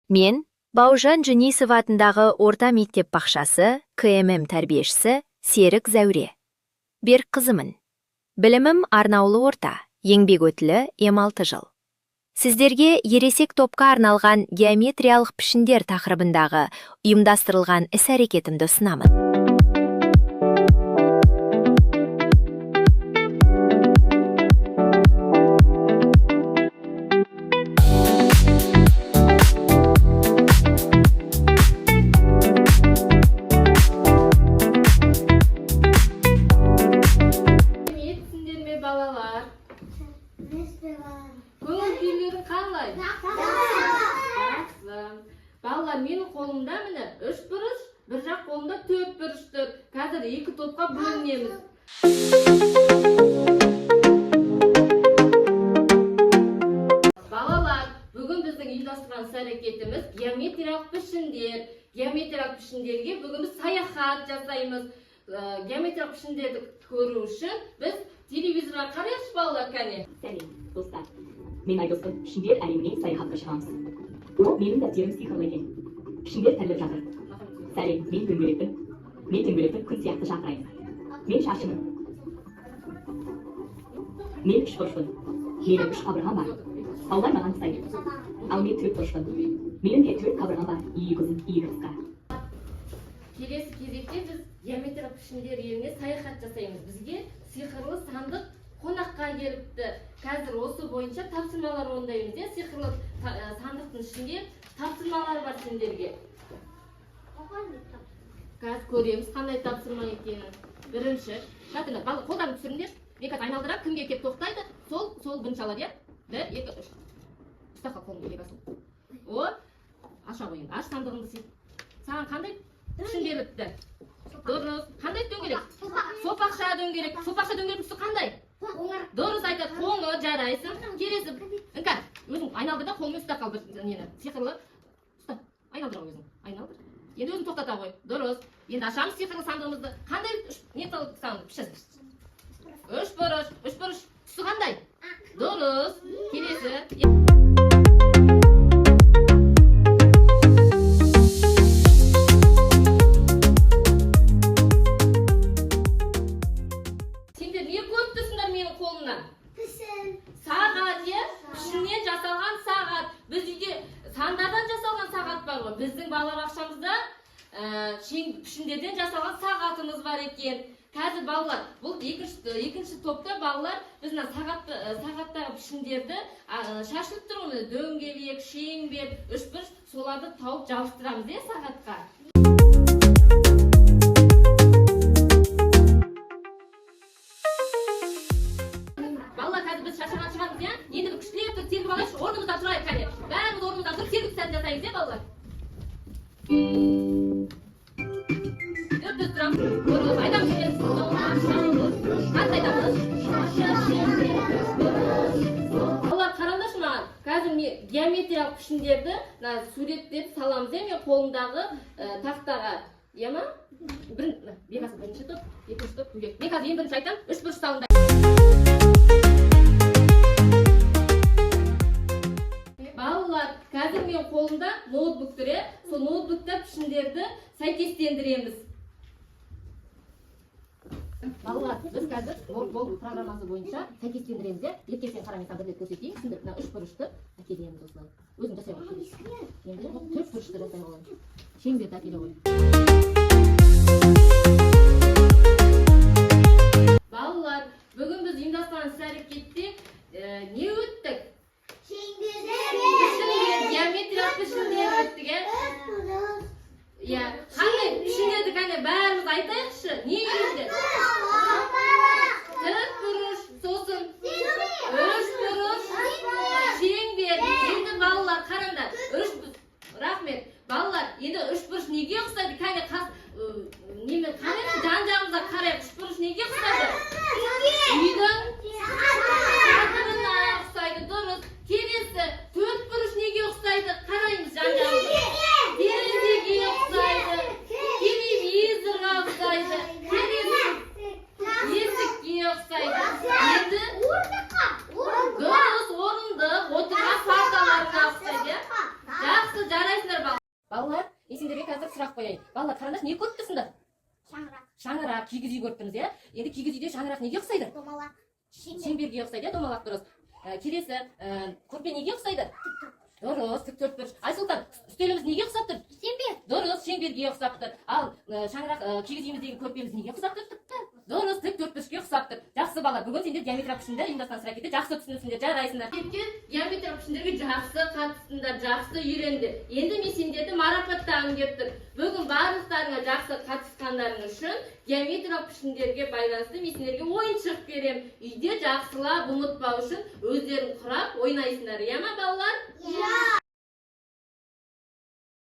Мен Бауыржан Жүнисов атындағы орта мектеп бақшасы КММ тәрбиешісі Серік Зәуре. Берік қызымын. Білімім арнаулы орта, еңбек өтілі 6 жыл. Сіздерге ересек топқа арналған геометриялық пішіндер тақырыбындағы ұйымдастырылған іс-әрекетімді ұсынамын. Балалар, менің қолымда міне 3 бұрыш, бір жақ қолымда 4 бұрыштыр. Қазір 2 топқа бөлінеміз. Балалар, бүгін біздің ұйымдастырған іс-әрекетіміз геометриялық пішіндер. Геометриялық пішіндерге бүгін біз саяхат жасаймыз. Геометриялық пішіндерді көру үшін біз телевизорға қарайықшы балалар, кәне. Сәлем, достар. Мен Айдостың пішіндер әлеміне саяхатқа шығамыз. Бұл менің дәптерім сиқырлы екен. Пішіндер тәріліп жатыр. Сәлем, мен дөңгелекті күн сияқты шақырайын. Мен шашымын. Мен 3 бұрышпын. Менің 3 қабырғам бар. Таулар маған ұқсайды. Ал мен 4 бұрышпын. Менің де 4 қабырғам бар. Иік ұзын, иік қысқа. Келесі кезекте біз геометриялық пішіндер еліне саяхат жасаймыз. Бізге сиқырлы сандық қонаққа келіпті. Қазір осы бойынша тапсырмалар орындаймыз. Сиқырлы сандықтың ішінде тапсырмалар бар сендерге. Қазір көреміз қандай тапсырма екенін. Бірінші, қолдарын түсіріңдер. Мен қазір айналдырам, кімге келіп тоқтайды, сол бірінші алады, иә? 1, 2, 3. Ұстаққа қолыңды егасың. О, аша қойын. Аш сандығыңды сен. Саған қандай пішін беріпті? Дұрыс. Қандай дөңгелек? Сопақша дөңгелек. Сопақша дөңгелек түсі қандай? Дұрыс айтады, қолыңы жарайсың. Келесі, іңкәр, өзің айналдыр да қолыңмен ұста қал бір нені. Сиқырлы. Ұста, айналдыр өзің. Айналдыр. Енді өзің тоқтата қой. Дұрыс. Енді ашамыз сиқырлы сандығымызды. Қандай пішін? 3 бұрыш. 3 бұрыш түсі қандай? Дұрыс. Келесі. Сағат, е? Пішіннен жасалған сағат. Біз үйде сандардан жасалған сағат бар ғой. Біздің балабақшамызда пішіндерден жасалған сағатымыз бар екен. Қазір балалар, бұл екінші топта балалар біздің сағаттағы пішіндерді шашылып тұрғымыз. Дөңгелек, шеңбер, 3 бұрыш соларды тауып жабыстырамыз, е, сағатқа. Енді бір күштілеп тұрып тергіп алайықшы, орнымызда тұрайық қане. Бәріміз орнымызда тұрып тергіп сән жасаймыз, е, балалар? Дүрт тұрамыз. Дұрыс, айтамыз келеміз. Қандай айтамыз? Балалар, қараңдаршы маған. Қазір мен геометриялық пішіндерді суреттеп саламыз, е, мен қолымдағы тақтаға. Иә ма? Бірінші топ, екінші топ, бөлек. Мен қазір ең бірінші айтам, 3 бұрыш салында. Балалар, қазір мен қолымда ноутбук тұр, е? Сол ноутбукта пішіндерді сәйкестендіреміз. Балалар, біз қазір ноутбук программасы бойынша сәйкестендіреміз, е? Ертең сен қара, мен саған бір рет көрсетейін. Түсіндіріп, 3 бұрышты әкелеміз осылай. Өзің жасай қой. Енді 4 бұрышты жасай қойын. Шеңберді әкеле қой. Балалар, бүгін біз ұйымдастырған іс-әрекетте не өттік? Геометриялық пішіндер өттік, е? Қандай пішіндерді кәне бәріміз айтайықшы? Не үйрендік? 4 бұрыш, сосын 3 бұрыш, шеңбер. Енді балалар, қараңдар. Рахмет. Балалар, енді 3 бұрыш неге ұқсайды? Кәне жан-жағымызға қарайық. 3 бұрыш неге ұқсайды? Үйдің сатырына ұқсайды. Дұрыс. Келесі 4 бұрыш неге ұқсайды? Қараймыз жан-жағымызға. Терезеге ұқсайды. Телевизорға ұқсайды. Есікке ұқсайды. Енді дұрыс, орындық, отырған парталарға ұқсайды. Жақсы, жарайсың. Балалар, мен сендерге қазір сұрақ қояйын. Балалар, қараңдар, не көріп тұрсыңдар? Шаңырақ, кигіз үй көріп тұрмыз, иә? Енді кигіз үйде шаңырақ неге ұқсайды? Домалақ. Шеңберге ұқсайды, иә, домалақ дұрыс. Келесі, көрпе неге ұқсайды? Дұрыс, тік төртбұрыш. Айсұлтан, үстеліміз неге ұқсап тұр? Шеңбер. Дұрыс, шеңберге ұқсап тұр. Ал шаңырақ кигіз үйіміздегі көрпеміз неге ұқсап тұр? Дұрыс, тік төртбұрышқа ұқсап тұр. Жақсы балалар, бүгін сендер геометриялық пішінді ұйымдастырған сұрақетті жақсы түсінесіңдер, жарайсыңдар. Геометриялық пішіндерге жақсы қатыстыңдар, жақсы үйренді. Енді мен сендерді марапаттағым келіп тұр. Бүгін барлықтарыңа жақсы қатысқандарың үшін геометриялық пішіндерге байланысты мен сендерге ойыншық беремін. Үйде жақсылап ұмытпау үшін өздерің құрап ойнайсыңдар, иә ма балалар? Иә.